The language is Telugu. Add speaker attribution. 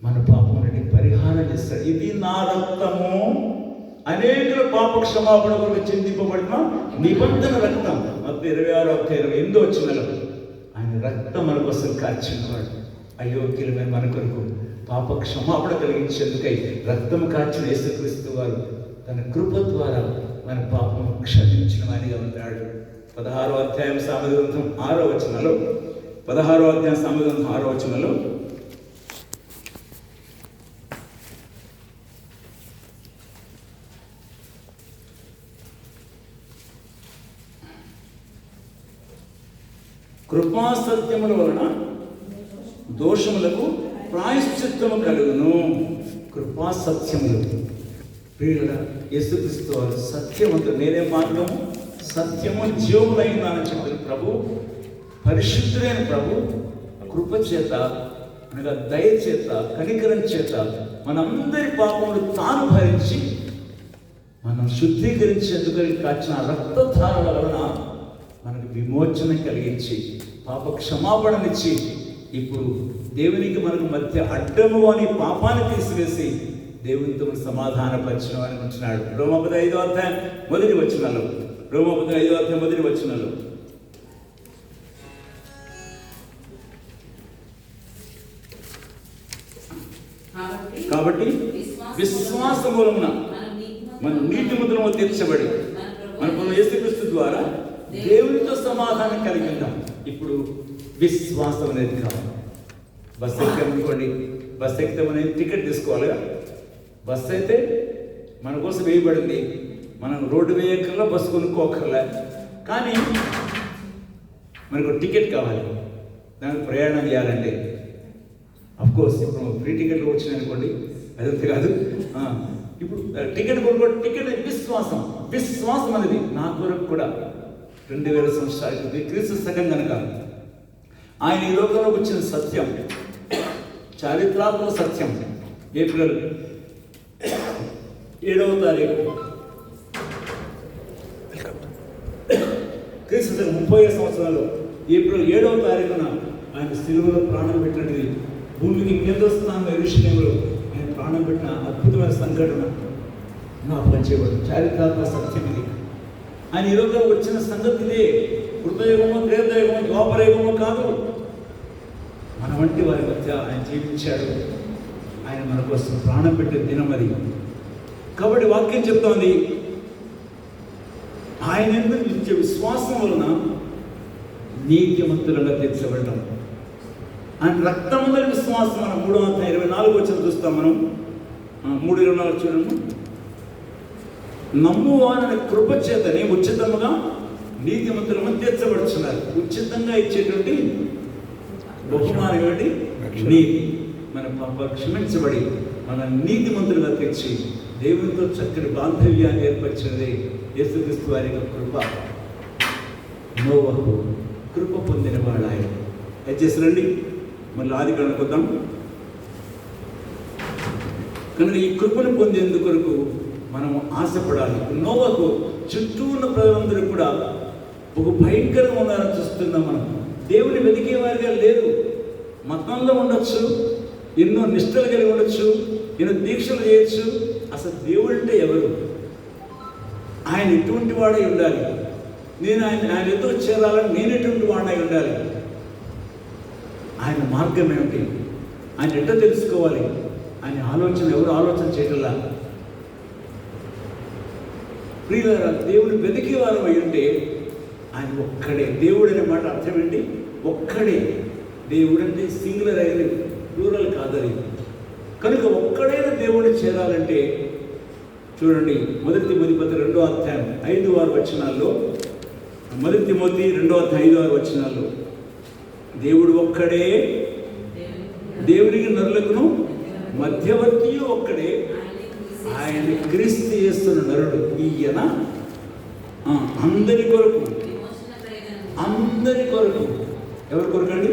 Speaker 1: మన పాపములని పరిహారం చేస్తాడు. ఇది నా రక్తము, అనేకుల పాప క్షమాపణ కొరకు చిందింపబడిన నిబంధన రక్తం. మత్తయి 26:28 వచనంలో ఆయన రక్తం మన కోసం కార్చినవాడు. అయోగ్యులమైన మన కొరకు పాప క్షమాపణ కలిగించేందుకై రక్తం కార్చిన యేసుక్రీస్తు వారు తన కృప ద్వారా మన పాపం క్షమించిన వారిగా ఉంటాడు. 16వ అధ్యాయం సామెతల గ్రంథం 6వ వచనంలో 16వ అధ్యాయం సామెతల గ్రంథం 6వ వచనంలో కృపాసత్యముల వలన దోషములకు ప్రాయశ్చిత్తము కలుగును. కృపాసత్యములు ప్రియుల యేసుక్రీస్తు వారు సత్యవంతుడు. నేనే మార్గము సత్యము జీవములైనానని చెప్పిన ప్రభు, పరిశుద్ధులైన ప్రభు కృప చేత అనగా దయ చేత కనికరం చేత మనందరి పాపములు తాను భరించి మనం శుద్ధీకరించేందుకు కాచిన రక్తధారల వలన మనకు విమోచన కలిగించి పాప క్షమాపణనిచ్చి ఇప్పుడు దేవునికి మనకు మధ్య అడ్డము అని పాపాన్ని తీసివేసి దేవునితో సమాధానపరచడం అని ఉంటున్నాడు. రోమాపతి 5వ అధ్యాయం మొదటి వచనాలు, రోమాపతి 5వ అధ్యాయం మొదటి వచనాలు కాబట్టి విశ్వాస మూలమున మన నీతిమంతులము తీర్చబడి మన యేసుక్రీస్తు ద్వారా దేవునితో సమాధానం కలిగి ఉంటాం. ఇప్పుడు విశ్వాసం అనేది కావాలి. బస్సు ఎక్కామనుకోండి, బస్సు ఎక్కితే మనం టికెట్ తీసుకోవాలిగా. బస్సు అయితే మన కోసం వేయబడింది, మనం రోడ్డు వేయక్కర్లా, బస్సు కొనుక్కోకర్లే. కానీ మనకు టికెట్ కావాలి దానికి ప్రయాణం చేయాలంటే. అఫ్కోర్స్ ఇప్పుడు ఫ్రీ టికెట్లు వచ్చినాయి అనుకోండి, అదంతే కాదు. ఇప్పుడు టికెట్ కొనుక్కో, టికెట్ విశ్వాసం. విశ్వాసం అనేది నా కొరకు కూడా 2000 సంవత్సరాల క్రితం క్రీస్తు శకం కనుక ఆయన ఈ లోకంలోకి వచ్చిన సత్యం, చారిత్రాత్మక సత్యం. ఏప్రిల్ 7వ తారీఖు క్రీస్తు శకం 30 సంవత్సరాలు ఏప్రిల్ 7వ తారీఖున ఆయన సిలువలో ప్రాణం పెట్టినది. భూమికి కేంద్రస్థానంలో యెరూషలేములో ఆయన ప్రాణం పెట్టిన అద్భుతమైన సంఘటన జ్ఞాపకం చేయబడింది. చారిత్రాత్మక సత్యం ఇది. ఆయన ఈ రోజు వచ్చిన సంగతి ఇదే. కృతయుగమో త్రేతాయుగమో ద్వాపరయుగమో కాదు. మన వంటి వారి మధ్య ఆయన జీవించాడు. ఆయన మన కోసం ప్రాణం పెట్టే దినం అది. కాబట్టి వాక్యం చెప్తోంది, ఆయన ఎందుకు ఇచ్చే విశ్వాసం వలన నీతిమంతులుగా తీర్చబడ్డాం. ఆయన రక్తముందరి విశ్వాసం. మనం 3వ అధ్యాయం 24 వచనం చూస్తాం. మనం 3:24 చూడండి. నమ్మువాని కృప చేతని ఉచితముగా నీతిమంతులను తీర్చబడుతున్నారు. ఉచితంగా ఇచ్చేటువంటి బహుమానం ఏంటి? నీతి. మన పాప క్షమించబడి మన నీతిమంతులుగా తెచ్చి దేవునితో చక్కటి బాంధవ్యాన్ని ఏర్పరిచినది యేసుక్రీస్తు వారి యొక్క కృప. నోవహు కృప పొందిన వాడు ఆయన. దయచేసిరండి మళ్ళీ ఆదికాండం కొద్దాం. కనుక ఈ కృపను పొందేందుకు మనము ఆశపడాలి. నోవహు చుట్టూ ఉన్న ప్రజలందరూ కూడా ఒక భయంకరంగా ఉన్నారని చూస్తున్నాం. మనం దేవుని వెతికేవారిగా లేదు. మతంలో ఉండొచ్చు, ఎన్నో నిష్టలు కలిగి ఉండొచ్చు, ఎన్నో దీక్షలు చేయొచ్చు. అసలు దేవుడు అంటే ఎవరు? ఆయన ఎటువంటి వాడై ఉండాలి? నేను ఆయన ఎదురు చేరాలని నేను ఎటువంటి వాడై ఉండాలి? ఆయన మార్గం ఏమిటి? ఆయన ఎట్లా తెలుసుకోవాలి? ఆయన ఆలోచన ఎవరు ఆలోచన చేయగలరా? ప్రియులారా, దేవుడు వెతికే వారు అయి ఉంటే ఆయన ఒక్కడే. దేవుడు అనే మాట అర్థం ఏంటి? ఒక్కడే. దేవుడు అంటే సింగులర్ అయింది, ప్లూరల్ కాదది. కనుక ఒక్కడైన దేవుడిని చేరాలంటే చూడండి, 1 తిమోతి 2వ అధ్యాయం 5-6 వచనాల్లో, 1 తిమోతి 2వ అధ్యాయం 5-6 వచనాల్లో దేవుడు ఒక్కడే, దేవునికి నరులకును మధ్యవర్తి ఒక్కడే, ఆయన క్రీస్తు యేసును నరుడు. ఈయన అందరి కొరకు, అందరి కొరకు. ఎవరి కొరకు అండి?